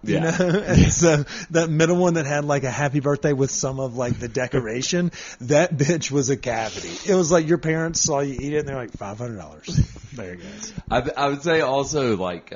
you know? And so that middle one that had like a happy birthday with some of like the decoration, that bitch was a cavity. It was like your parents saw you eat it and they're like, $500. There it goes. I would say also like,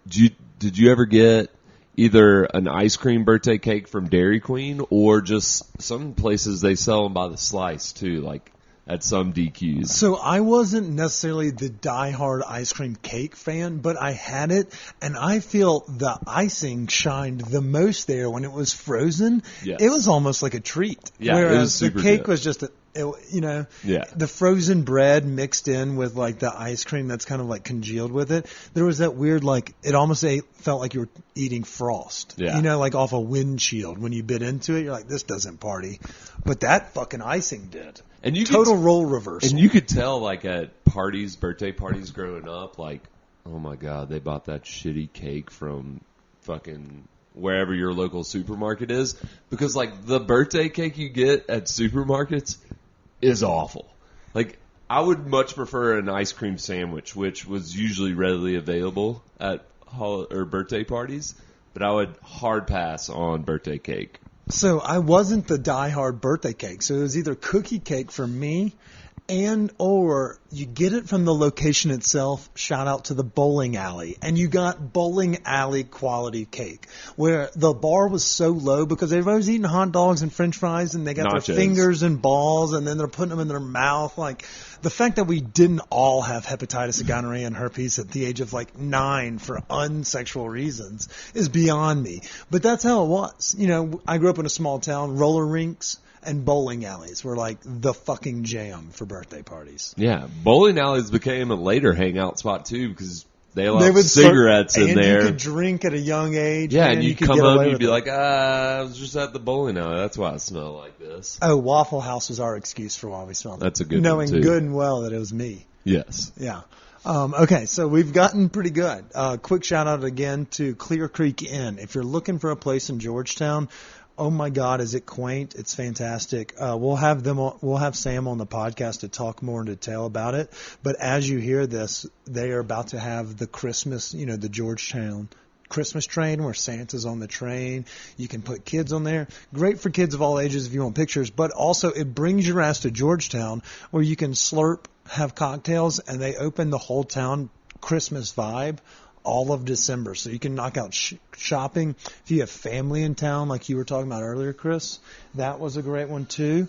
did you ever get either an ice cream birthday cake from Dairy Queen or just some places they sell them by the slice too, like at some DQs? So I wasn't necessarily the diehard ice cream cake fan, but I had it, and I feel the icing shined the most there when it was frozen. Yes. It was almost like a treat. Yeah, whereas it was super the cake good. was just the frozen bread mixed in with like the ice cream that's kind of like congealed with it. There was that weird like it almost felt like you were eating frost. Yeah. You know, like off a windshield. When you bit into it, you're like, this doesn't party, but that fucking icing did. And you Total role reversal. And you could tell, like, at parties, birthday parties growing up, like, oh my God, they bought that shitty cake from fucking wherever your local supermarket is. Because, like, the birthday cake you get at supermarkets is awful. Like, I would much prefer an ice cream sandwich, which was usually readily available at birthday parties. But I would hard pass on birthday cake. So I wasn't the diehard birthday cake. So it was either cookie cake for me or you get it from the location itself. Shout out to the bowling alley. And you got bowling alley quality cake where the bar was so low because everybody was eating hot dogs and french fries and they got Nachos. their fingers and balls and then they're putting them in their mouth. Like the fact that we didn't all have hepatitis and gonorrhea and herpes at the age of like 9 for unsexual reasons is beyond me. But that's how it was. You know, I grew up in a small town, roller rinks and bowling alleys were like the fucking jam for birthday parties. Yeah, bowling alleys became a later hangout spot too because they allowed cigarettes in there. And you could drink at a young age. Yeah, and you you'd could come get home away and you'd with be it. like, I was just at the bowling alley. That's why I smell like this. Oh, Waffle House was our excuse for why we smelled it. That's a good one, Knowing too. good and well that it was me. Yes. Yeah. Okay, so we've gotten pretty good. Quick shout out again to Clear Creek Inn. If you're looking for a place in Georgetown, oh my God, is it quaint? It's fantastic. We'll have Sam on the podcast to talk more in detail about it. But as you hear this, they are about to have the Christmas, the Georgetown Christmas train where Santa's on the train. You can put kids on there. Great for kids of all ages if you want pictures, but also it brings your ass to Georgetown where you can slurp, have cocktails, and they open the whole town Christmas vibe all of December. So you can knock out shopping. If you have family in town, like you were talking about earlier, Chris, that was a great one too.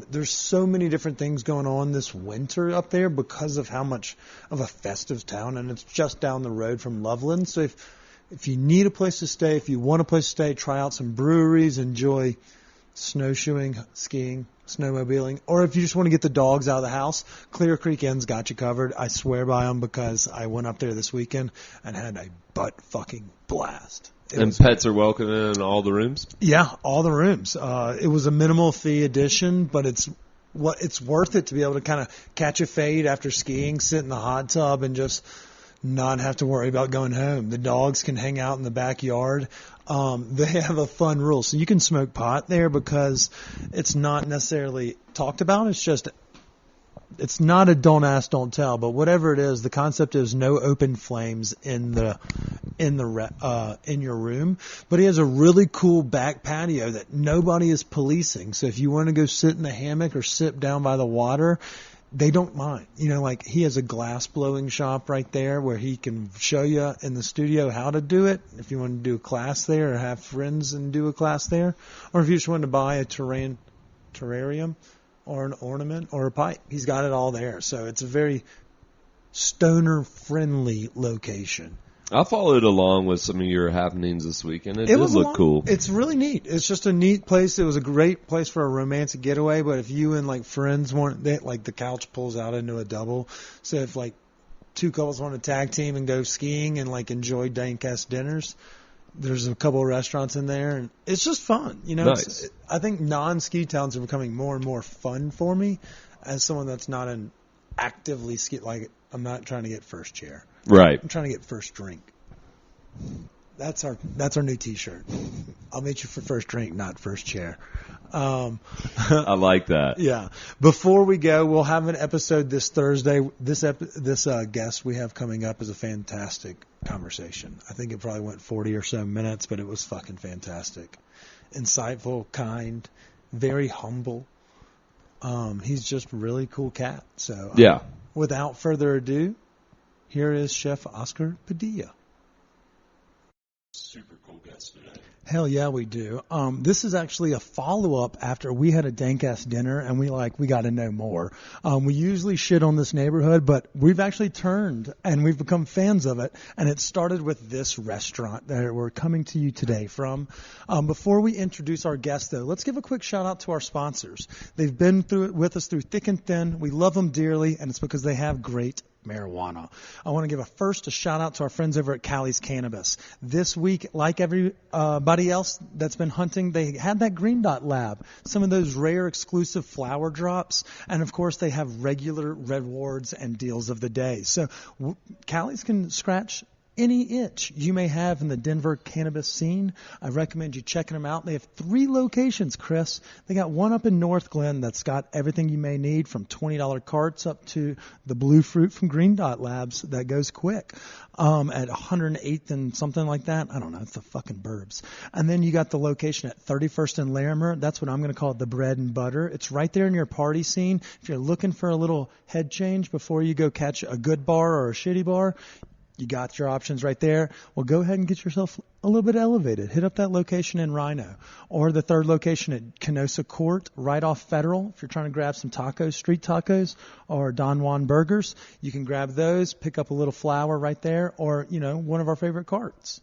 There's so many different things going on this winter up there because of how much of a festive town, and it's just down the road from Loveland. So if you need a place to stay, if you want a place to stay, try out some breweries, enjoy snowshoeing, skiing, snowmobiling, or if you just want to get the dogs out of the house, Clear Creek Inn's got you covered. I swear by them because I went up there this weekend and had a butt fucking blast. And pets are welcome in all the rooms? Yeah, all the rooms. It was a minimal fee addition, but it's worth it to be able to kind of catch a fade after skiing, sit in the hot tub, and just not have to worry about going home. The dogs can hang out in the backyard. They have a fun rule. So you can smoke pot there because it's not necessarily talked about. It's not a don't ask, don't tell, but whatever it is, the concept is no open flames in your room. But he has a really cool back patio that nobody is policing. So if you want to go sit in the hammock or sit down by the water, they don't mind. Like he has a glass blowing shop right there where he can show you in the studio how to do it. If you want to do a class there or have friends and do a class there, or if you just want to buy a terrarium or an ornament or a pipe, he's got it all there. So it's a very stoner friendly location. I followed along with some of your happenings this weekend. It did look cool. It's really neat. It's just a neat place. It was a great place for a romantic getaway, but if you and like friends want that, like the couch pulls out into a double. So if like two couples want to tag team and go skiing and like enjoy dank-ass dinners, there's a couple of restaurants in there and it's just fun. Nice. I think non-ski towns are becoming more and more fun for me as someone that's not an actively ski. Like I'm not trying to get first chair. Right. I'm trying to get first drink. That's our new T-shirt. I'll meet you for first drink, not first chair. I like that. Yeah. Before we go, we'll have an episode this Thursday. This guest we have coming up is a fantastic conversation. I think it probably went 40 or so minutes, but it was fucking fantastic. Insightful, kind, very humble. He's just a really cool cat. So Yeah. Without further ado, here is Chef Oscar Padilla. Super cool guest today. Hell yeah, we do. This is actually a follow-up after we had a dank-ass dinner, and we got to know more. We usually shit on this neighborhood, but we've actually turned, and we've become fans of it, and it started with this restaurant that we're coming to you today from. Before we introduce our guest, though, let's give a quick shout-out to our sponsors. They've been through it with us through thick and thin. We love them dearly, and it's because they have great marijuana. I want to give a shout out to our friends over at Cali's Cannabis. This week, like everybody else that's been hunting, they had that Green Dot Lab, some of those rare exclusive flower drops, and of course they have regular rewards and deals of the day. So Cali's can scratch any itch you may have in the Denver cannabis scene. I recommend you checking them out. They have 3 locations, Chris. They got one up in North Glen that's got everything you may need, from $20 carts up to the blue fruit from Green Dot Labs that goes quick at 108th and something like that. I don't know. It's the fucking burbs. And then you got the location at 31st and Larimer. That's what I'm going to call the bread and butter. It's right there in your party scene. If you're looking for a little head change before you go catch a good bar or a shitty bar, you got your options right there. Well, go ahead and get yourself a little bit elevated. Hit up that location in Rhino, or the 3rd location at Canosa Court, right off Federal. If you're trying to grab some tacos, street tacos, or Don Juan burgers, you can grab those, pick up a little flour right there, or, one of our favorite carts.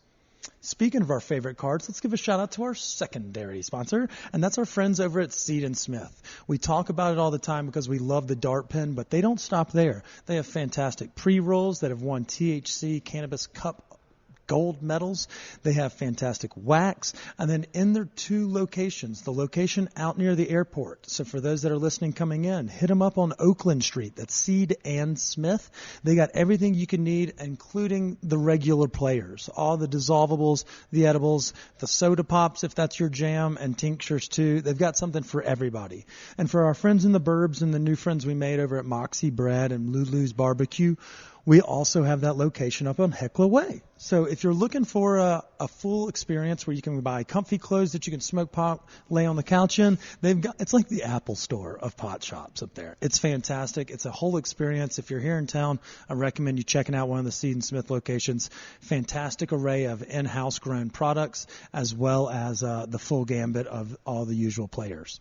Speaking of our favorite carts, let's give a shout out to our secondary sponsor, and that's our friends over at Seed & Smith. We talk about it all the time because we love the dart pen, but they don't stop there. They have fantastic pre-rolls that have won THC Cannabis Cup gold medals. They have fantastic wax. And then in their 2 locations, the location out near the airport. So for those that are listening coming in, hit them up on Oakland Street. That's Seed & Smith. They got everything you can need, including the regular players, all the dissolvables, the edibles, the soda pops, if that's your jam, and tinctures too. They've got something for everybody. And for our friends in the burbs and the new friends we made over at Moxie Bread and Lulu's Barbecue, we also have that location up on Heckler Way. So if you're looking for a full experience where you can buy comfy clothes that you can smoke pot, lay on the couch in, it's like the Apple Store of pot shops up there. It's fantastic. It's a whole experience. If you're here in town, I recommend you checking out one of the Seed & Smith locations. Fantastic array of in-house grown products, as well as the full gambit of all the usual players.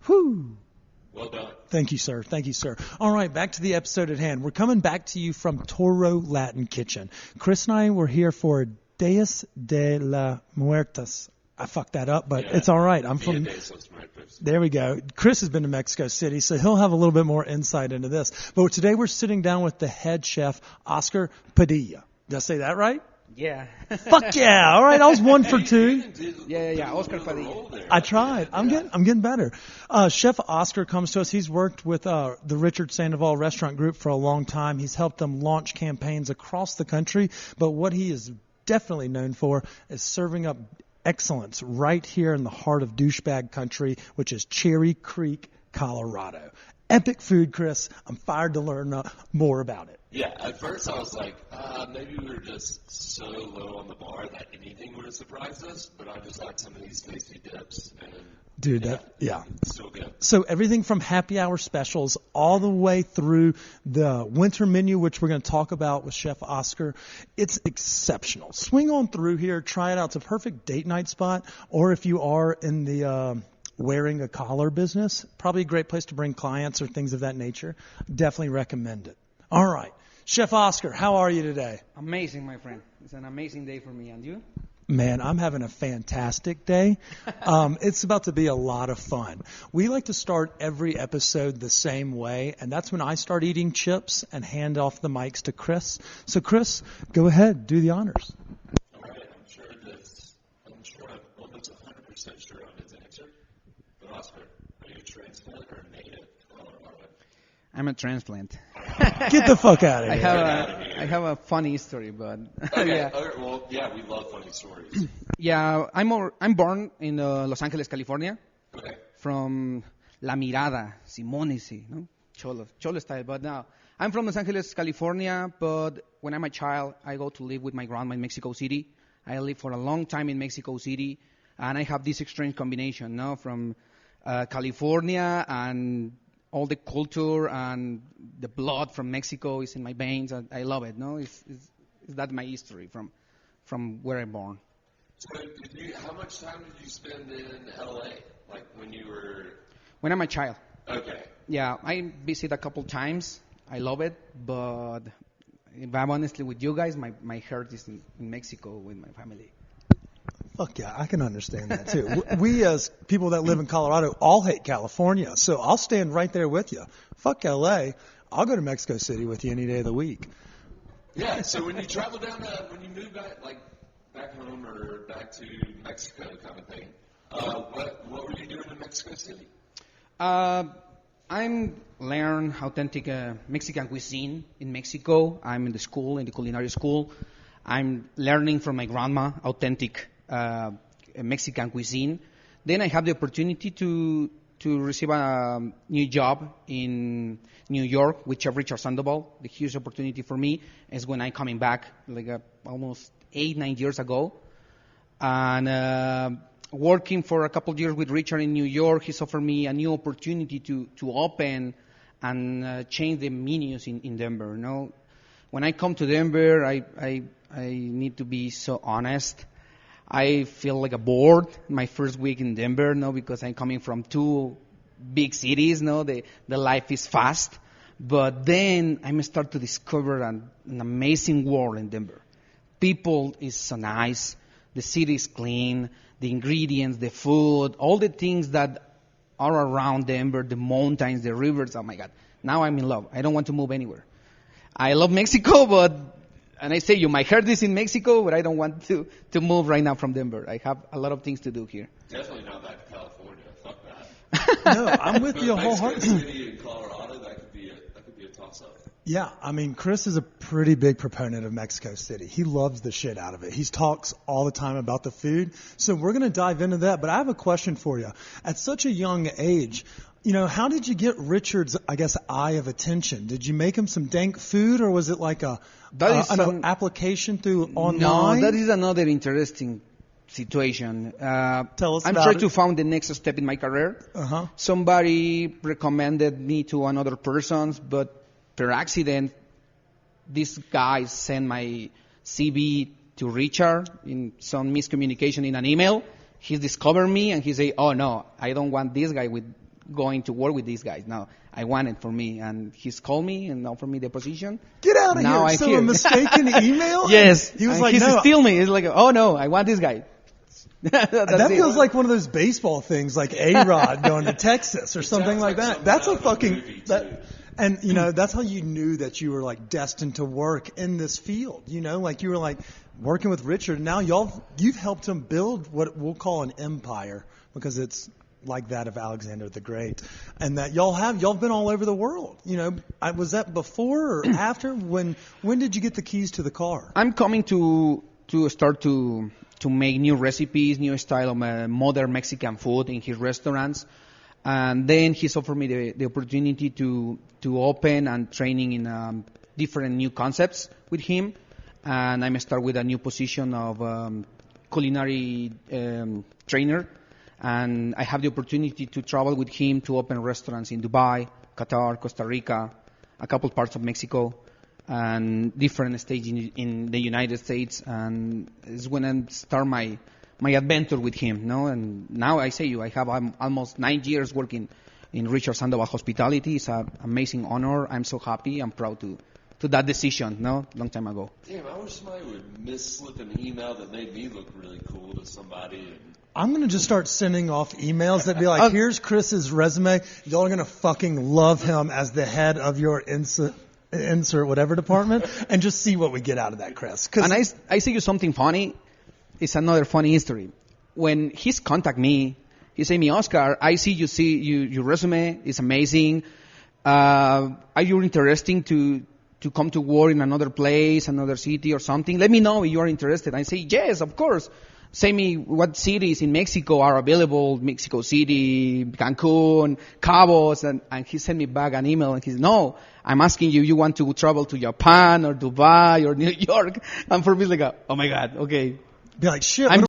Whew. Well done. Thank you, sir. Thank you, sir. All right, back to the episode at hand. We're coming back to you from Toro Latin Kitchen. Chris and I were here for Dias de la Muertas. I fucked that up, but it's all right. I'm from. There we go. Chris has been to Mexico City, so he'll have a little bit more insight into this. But today we're sitting down with the head chef, Oscar Padilla. Did I say that right? Yeah. Fuck yeah. All right. I was 1 for 2. Yeah. Oscar Padilla. I tried. I'm getting better. Chef Oscar comes to us. He's worked with the Richard Sandoval restaurant group for a long time. He's helped them launch campaigns across the country. But what he is definitely known for is serving up excellence right here in the heart of douchebag country, which is Cherry Creek, Colorado. Epic food, Chris. I'm fired to learn more about it. Yeah, at first I was like, maybe we were just so low on the bar that anything would have surprised us, but I just like some of these tasty dips. And dude, it's still good. So everything from happy hour specials all the way through the winter menu, which we're going to talk about with Chef Oscar, it's exceptional. Swing on through here, try it out. It's a perfect date night spot, or if you are in the wearing a collar business, probably a great place to bring clients or things of that nature. Definitely recommend it. All right. Chef Oscar, how are you today? Amazing, my friend. It's an amazing day for me. And you? Man, I'm having a fantastic day. It's about to be a lot of fun. We like to start every episode the same way, and that's when I start eating chips and hand off the mics to Chris. So, Chris, go ahead. Do the honors. All right. I'm sure I'm almost 100% sure on his answer. But Oscar, are you a transplant or a native Colorado? I'm a transplant. Get the fuck out of here. I have a funny story, but Okay. yeah. Okay, well, yeah, we love funny stories. Yeah, I'm born in Los Angeles, California, Okay. from La Mirada, Simón, no? Cholo style. But now I'm from Los Angeles, California, but when I'm a child, I go to live with my grandma in Mexico City. I lived for a long time in Mexico City, and I have this strange combination, from California, and all the culture and the blood from Mexico is in my veins. I love it. Is that my history from where I'm born? So, how much time did you spend in LA? Like when you were? When I'm a child. Okay. Yeah, I visit a couple times. I love it, but if I'm honestly with you guys, my heart is in Mexico with my family. Fuck yeah, I can understand that too. We as people that live in Colorado all hate California, so I'll stand right there with you. Fuck LA, I'll go to Mexico City with you any day of the week. Yeah, so when you travel down when you move back home or back to Mexico kind of thing, what were you doing in Mexico City? I'm learn authentic Mexican cuisine in Mexico. I'm in the culinary school. I'm learning from my grandma authentic Mexican cuisine. Then I have the opportunity to receive a new job in New York with Chef Richard Sandoval. The huge opportunity for me is when I'm coming back, almost 8-9 years ago, and working for a couple of years with Richard in New York. He's offered me a new opportunity to open and change the menus in Denver. When I come to Denver, I need to be so honest. I feel like a bored my first week in Denver, because I'm coming from two big cities, the life is fast. But then I start to discover an amazing world in Denver. People is so nice, the city is clean, the ingredients, the food, all the things that are around Denver, the mountains, the rivers. Oh my God, now I'm in love. I don't want to move anywhere. I love Mexico, and I say my heart is in Mexico, but I don't want to move right now from Denver. I have a lot of things to do here. Definitely not back to California. Fuck that. No, I'm with you wholeheartedly. Mexico City and Colorado, that could be a toss-up. Yeah, I mean, Chris is a pretty big proponent of Mexico City. He loves the shit out of it. He talks all the time about the food. So we're going to dive into that. But I have a question for you. At such a young age, how did you get Richard's, eye of attention? Did you make him some dank food, or was it like an application through online? No, that is another interesting situation. Tell us I'm about trying it. to find the next step in my career. Uh-huh. Somebody recommended me to another person, but per accident, this guy sent my CV to Richard in some miscommunication in an email. He discovered me and he said, "Oh no, I don't want this guy going to work with these guys. No, I want it for me." And he's called me and offered me the position. Get out of now here! So a mistaken email? Yes. He was and like, he's "No." still me. He's like, "Oh no, I want this guy." That feels like one of those baseball things, like A-Rod going to Texas or something like that. That's a fucking. And, that's how you knew that you were, destined to work in this field, you were, working with Richard. Now you've helped him build what we'll call an empire, because it's like that of Alexander the Great. And that y'all been all over the world. Was that before or after? When did you get the keys to the car? I'm coming to start to make new recipes, new style of modern Mexican food in his restaurants. And then he's offered me the opportunity to open and training in different new concepts with him. And I'm start with a new position of culinary trainer. And I have the opportunity to travel with him to open restaurants in Dubai, Qatar, Costa Rica, a couple parts of Mexico, and different states in the United States. And it's when I start my adventure with him, And now I have almost 9 years working in Richard Sandoval Hospitality. It's an amazing honor. I'm so happy. I'm proud to that decision, long time ago. Damn, I wish somebody would misslip an email that made me look really cool to somebody. I'm going to just start sending off emails that be like, here's Chris's resume. Y'all are going to fucking love him as the head of your insert whatever department, and just see what we get out of that, Chris. And I say you something funny. It's another funny history. When he's contact me, he say me, "Oscar, I see your resume is amazing. Are you interested to come to work in another place, another city or something? Let me know if you are interested." I say, "Yes, of course." say me what cities in Mexico are available, Mexico City, Cancun, Cabos, and he sent me back an email and he said, no, I'm asking you want to travel to Japan or Dubai or New York? And for me, it's like, oh my God, okay. Be like, shit, I'm